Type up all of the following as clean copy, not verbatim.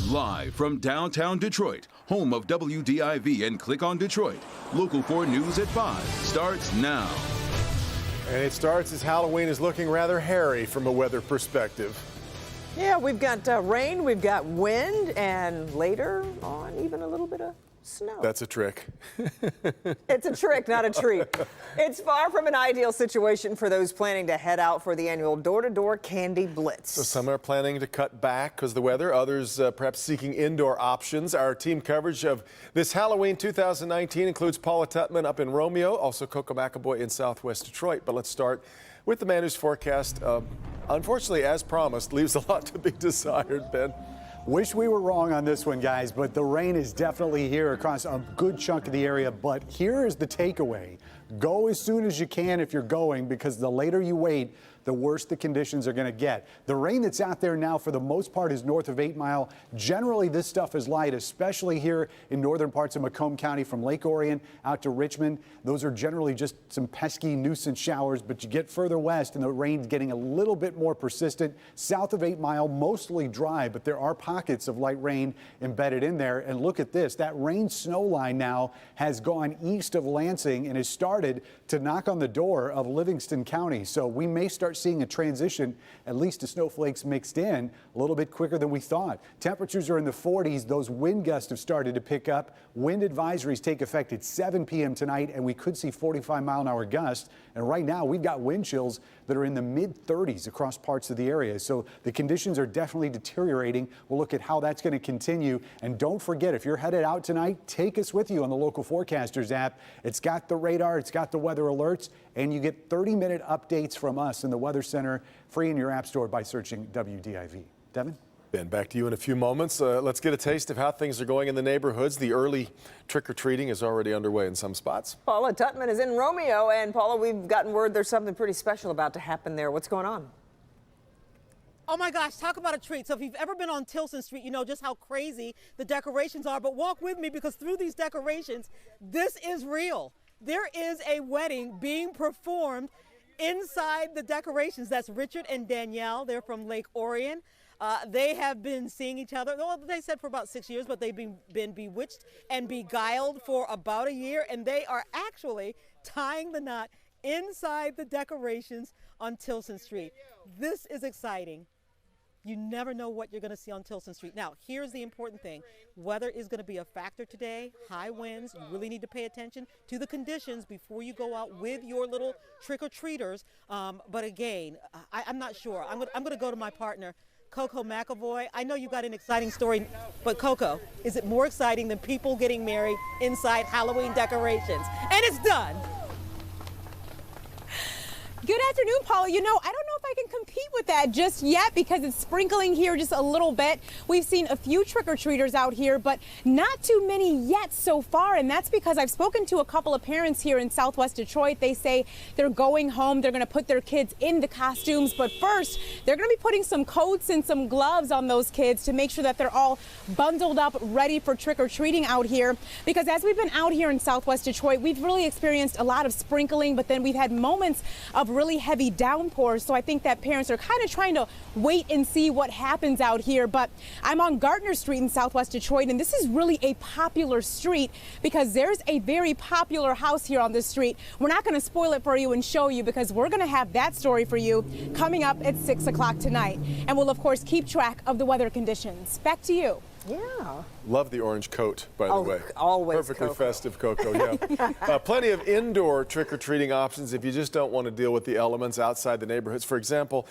Live from downtown Detroit, home of WDIV and Click on Detroit, Local 4 News at 5 starts now. And it starts as Halloween is looking rather hairy from a weather perspective. Yeah, we've got rain, we've got wind, and later on, even a little bit of snow. That's a trick. It's a trick, not a treat. It's far from an ideal situation for those planning to head out for the annual door-to-door candy blitz. So some are planning to cut back because of the weather, others perhaps seeking indoor options. Our team coverage of this Halloween 2019 includes Paula Tutman up in Romeo, also Coco McAvoy in Southwest Detroit. But let's start with the man whose forecast, unfortunately, as promised, leaves a lot to be desired, Ben. Wish we were wrong on this one, guys, but the rain is definitely here across a good chunk of the area. But here is the takeaway. Go as soon as you can if you're going, because the later you wait, the worse the conditions are going to get. The rain that's out there now, for the most part, is north of 8 Mile. Generally, this stuff is light, especially here in northern parts of Macomb County from Lake Orion out to Richmond. Those are generally just some pesky nuisance showers, but you get further west and the rain's getting a little bit more persistent. South of 8 Mile, mostly dry, but there are pockets of light rain embedded in there. And look at this. That rain snow line now has gone east of Lansing and has started to knock on the door of Livingston County. So we may start seeing a transition, at least to snowflakes mixed in, a little bit quicker than we thought. Temperatures are in the 40s. Those wind gusts have started to pick up. Wind advisories take effect at 7 p.m. tonight, and we could see 45-mile-an-hour gusts. And right now, we've got wind chills that are in the mid-30s across parts of the area. So the conditions are definitely deteriorating. We'll look at how that's going to continue. And don't forget, if you're headed out tonight, take us with you on the Local Forecasters app. It's got the radar, it's got the weather alerts, and you get 30-minute updates from us in the Weather Center, free in your app store by searching WDIV. Devin? Ben, back to you in a few moments. Let's get a taste of how things are going in the neighborhoods. The early trick-or-treating is already underway in some spots. Paula Tutman is in Romeo, and Paula, we've gotten word there's something pretty special about to happen there. What's going on? Oh my gosh, talk about a treat. So if you've ever been on Tilson Street, you know just how crazy the decorations are, but walk with me because through these decorations, this is real. There is a wedding being performed inside the decorations. That's Richard and Danielle. They're from Lake Orion. They have been seeing each other, well, they said for about 6 years, but they've been bewitched and beguiled for about a year, and they are actually tying the knot inside the decorations on Tilson Street. This is exciting. You never know what you're going to see on Tilson Street. Now, here's the important thing. Weather is going to be a factor today. High winds. You really need to pay attention to the conditions before you go out with your little trick-or-treaters. But again, I'm not sure. I'm going to go to my partner, Coco McAvoy. I know you got an exciting story, but Coco, is it more exciting than people getting married inside Halloween decorations? And it's done. Good afternoon, Paula. You know, I don't know if I can compete with that just yet because it's sprinkling here just a little bit. We've seen a few trick-or-treaters out here, but not too many yet so far. And that's because I've spoken to a couple of parents here in Southwest Detroit. They say they're going home. They're going to put their kids in the costumes. But first, they're going to be putting some coats and some gloves on those kids to make sure that they're all bundled up, ready for trick-or-treating out here. Because as we've been out here in Southwest Detroit, we've really experienced a lot of sprinkling, but then we've had moments of really heavy downpours. So I think that parents are kind of trying to wait and see what happens out here. But I'm on Gardner Street in Southwest Detroit, and this is really a popular street because there's a very popular house here on this street. We're not going to spoil it for you and show you because we're going to have that story for you coming up at 6 o'clock tonight. And we'll, of course, keep track of the weather conditions. Back to you. Yeah. Love the orange coat, by the way. Always perfectly Coco. festive, Coco, yeah. Plenty of indoor trick-or-treating options if you just don't want to deal with the elements outside the neighborhoods. For example,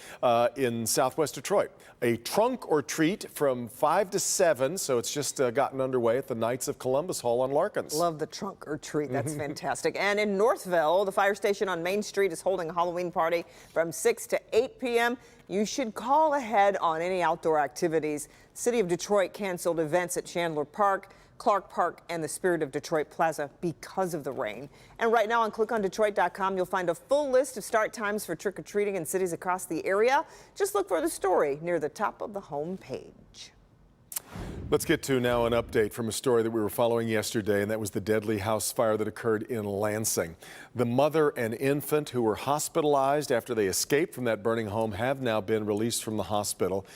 in Southwest Detroit, a trunk or treat from 5 to 7, so it's just gotten underway at the Knights of Columbus Hall on Larkins. Love the trunk or treat. That's fantastic. And in Northville, the fire station on Main Street is holding a Halloween party from 6 to 8 p.m. You should call ahead on any outdoor activities. City of Detroit canceled events at Chandler Park, Clark Park, and the Spirit of Detroit Plaza because of the rain. And right now on clickondetroit.com, you'll find a full list of start times for trick-or-treating in cities across the area. Just look for the story near the top of the home page. Let's get to now an update from a story that we were following yesterday, and that was the deadly house fire that occurred in Lansing. The mother and infant who were hospitalized after they escaped from that burning home have now been released from the hospital.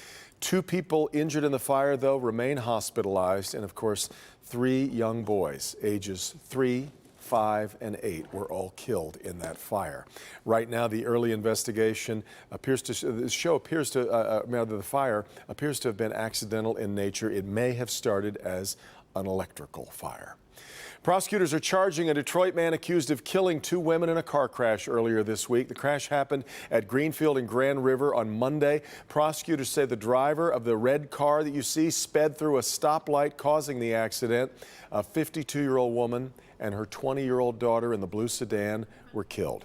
2 people injured in the fire, though, remain hospitalized. And, of course, 3 young boys, ages 3, 5, and 8, were all killed in that fire. Right now, the early investigation appears to the fire appears to have been accidental in nature. It may have started as an electrical fire. Prosecutors are charging a Detroit man accused of killing 2 women in a car crash earlier this week. The crash happened at Greenfield and Grand River on Monday. Prosecutors say the driver of the red car that you see sped through a stoplight, causing the accident. A 52-year-old woman and her 20-year-old daughter in the blue sedan were killed.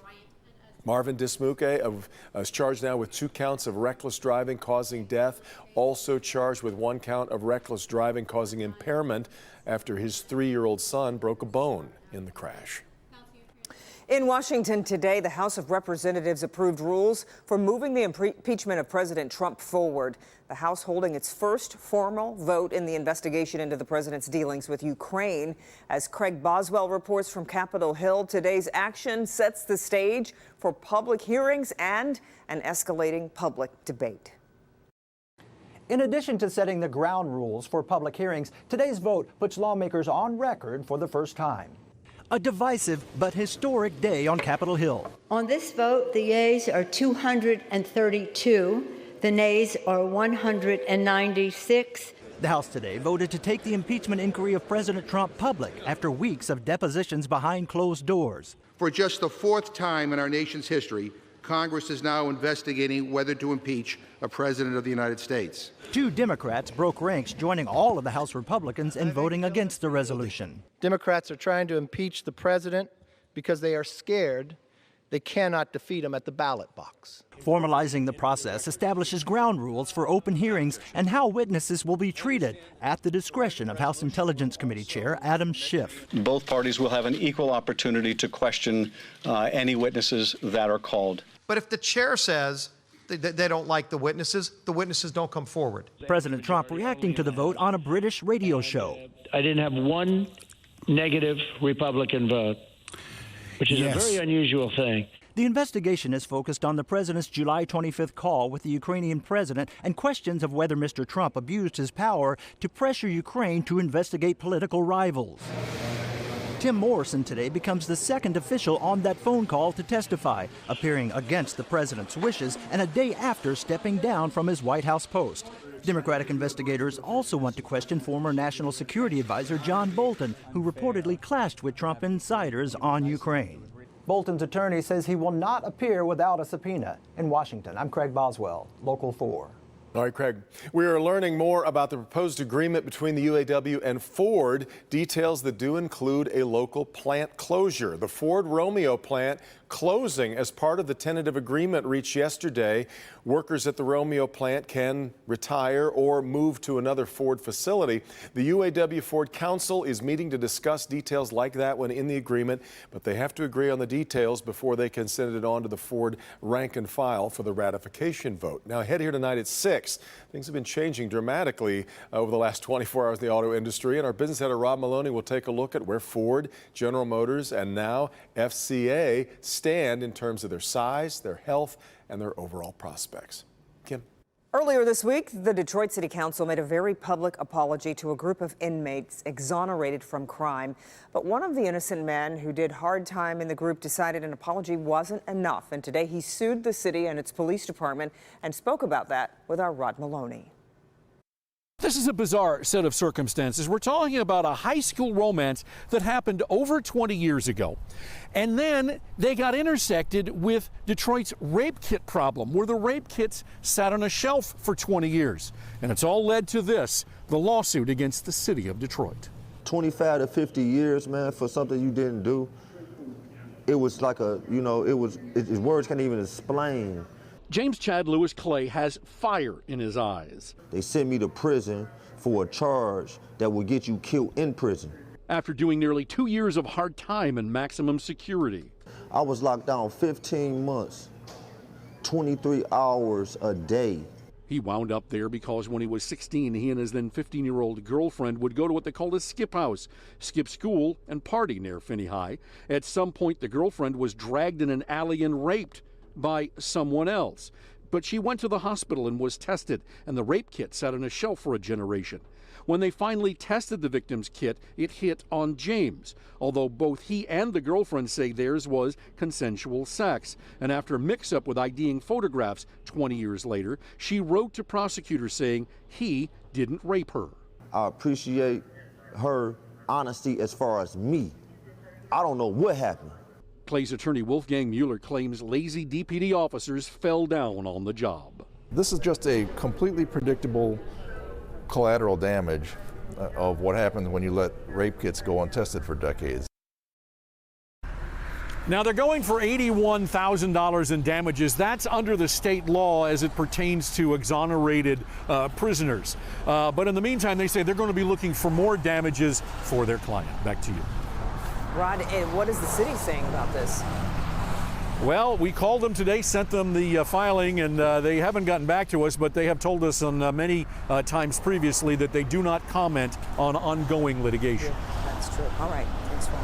Marvin Dismuke is charged now with 2 counts of reckless driving causing death, also charged with 1 count of reckless driving causing impairment after his 3-year-old son broke a bone in the crash. In Washington today, the House of Representatives approved rules for moving the impeachment of President Trump forward. The House holding its first formal vote in the investigation into the president's dealings with Ukraine. As Craig Boswell reports from Capitol Hill, today's action sets the stage for public hearings and an escalating public debate. In addition to setting the ground rules for public hearings, today's vote puts lawmakers on record for the first time. A divisive but historic day on Capitol Hill. On this vote, the yeas are 232, the nays are 196. The House today voted to take the impeachment inquiry of President Trump public after weeks of depositions behind closed doors. For just the 4th time in our nation's history, Congress is now investigating whether to impeach a president of the United States. 2 Democrats broke ranks, joining all of the House Republicans in voting against the resolution. Democrats are trying to impeach the president because they are scared they cannot defeat him at the ballot box. Formalizing the process establishes ground rules for open hearings and how witnesses will be treated at the discretion of House Intelligence Committee Chair Adam Schiff. Both parties will have an equal opportunity to question any witnesses that are called. But if the chair says they don't like the witnesses don't come forward. President Trump reacting to the vote on a British radio show. I didn't have 1 negative Republican vote, which is a very unusual thing. The investigation is focused on the president's July 25th call with the Ukrainian president and questions of whether Mr. Trump abused his power to pressure Ukraine to investigate political rivals. Tim Morrison today becomes the 2nd official on that phone call to testify, appearing against the president's wishes and a day after stepping down from his White House post. Democratic investigators also want to question former National Security Advisor John Bolton, who reportedly clashed with Trump insiders on Ukraine. Bolton's attorney says he will not appear without a subpoena. In Washington, I'm Craig Boswell, Local 4. All right, Craig. We are learning more about the proposed agreement between the UAW and Ford, details that do include a local plant closure. The Ford Romeo plant closing as part of the tentative agreement reached yesterday. Workers at the Romeo plant can retire or move to another Ford facility. The UAW Ford Council is meeting to discuss details like that one in the agreement, but they have to agree on the details before they can send it on to the Ford rank and file for the ratification vote. Now, ahead here tonight at 6. Things have been changing dramatically over the last 24 hours in the auto industry, and our business editor Rob Maloney will take a look at where Ford, General Motors, and now FCA stand in terms of their size, their health, and their overall prospects. Kim. Earlier this week, the Detroit City Council made a very public apology to a group of inmates exonerated from crime. But one of the innocent men who did hard time in the group decided an apology wasn't enough. And today he sued the city and its police department and spoke about that with our Rod Maloney. This is a bizarre set of circumstances. We're talking about a high school romance that happened over 20 years ago. And then they got intersected with Detroit's rape kit problem, where the rape kits sat on a shelf for 20 years. And it's all led to this, the lawsuit against the city of Detroit. 25 to 50 years, man, for something you didn't do. It was like words can't even explain. James Chad Lewis Clay has fire in his eyes. They sent me to prison for a charge that will get you killed in prison. After doing nearly 2 years of hard time in maximum security. I was locked down 15 months, 23 hours a day. He wound up there because when he was 16, he and his then 15-year-old girlfriend would go to what they called a skip house, skip school, and party near Finney High. At some point, the girlfriend was dragged in an alley and raped by someone else. But she went to the hospital and was tested, and the rape kit sat on a shelf for a generation. When they finally tested the victim's kit, it hit on James, although both he and the girlfriend say theirs was consensual sex. And after a mix-up with IDing photographs 20 years later, she wrote to prosecutors saying he didn't rape her. I appreciate her honesty as far as me. I don't know what happened. Clay's attorney Wolfgang Mueller claims lazy DPD officers fell down on the job. This is just a completely predictable collateral damage of what happens when you let rape kits go untested for decades. Now they're going for $81,000 in damages. That's under the state law as it pertains to exonerated prisoners. But in the meantime, they say they're going to be looking for more damages for their client. Back to you. Rod, what is the city saying about this? Well, we called them today, sent them the filing, and they haven't gotten back to us, but they have told us on many times previously that they do not comment on ongoing litigation. Yeah, that's true. All right. Thanks, Ron.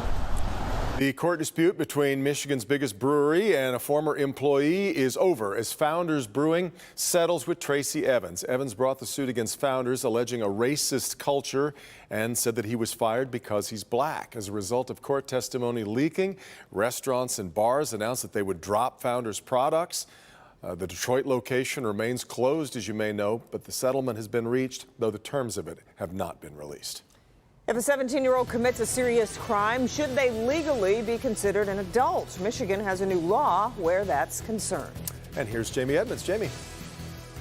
The court dispute between Michigan's biggest brewery and a former employee is over as Founders Brewing settles with Tracy Evans. Evans brought the suit against Founders, alleging a racist culture, and said that he was fired because he's black. As a result of court testimony leaking, restaurants and bars announced that they would drop Founders products. The Detroit location remains closed, as you may know, but the settlement has been reached, though the terms of it have not been released. If a 17-year-old commits a serious crime, should they legally be considered an adult? Michigan has a new law where that's concerned. And here's Jamie Edmonds. Jamie.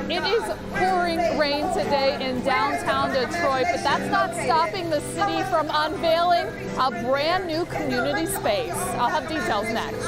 It is pouring rain today in downtown Detroit, but that's not stopping the city from unveiling a brand new community space. I'll have details next.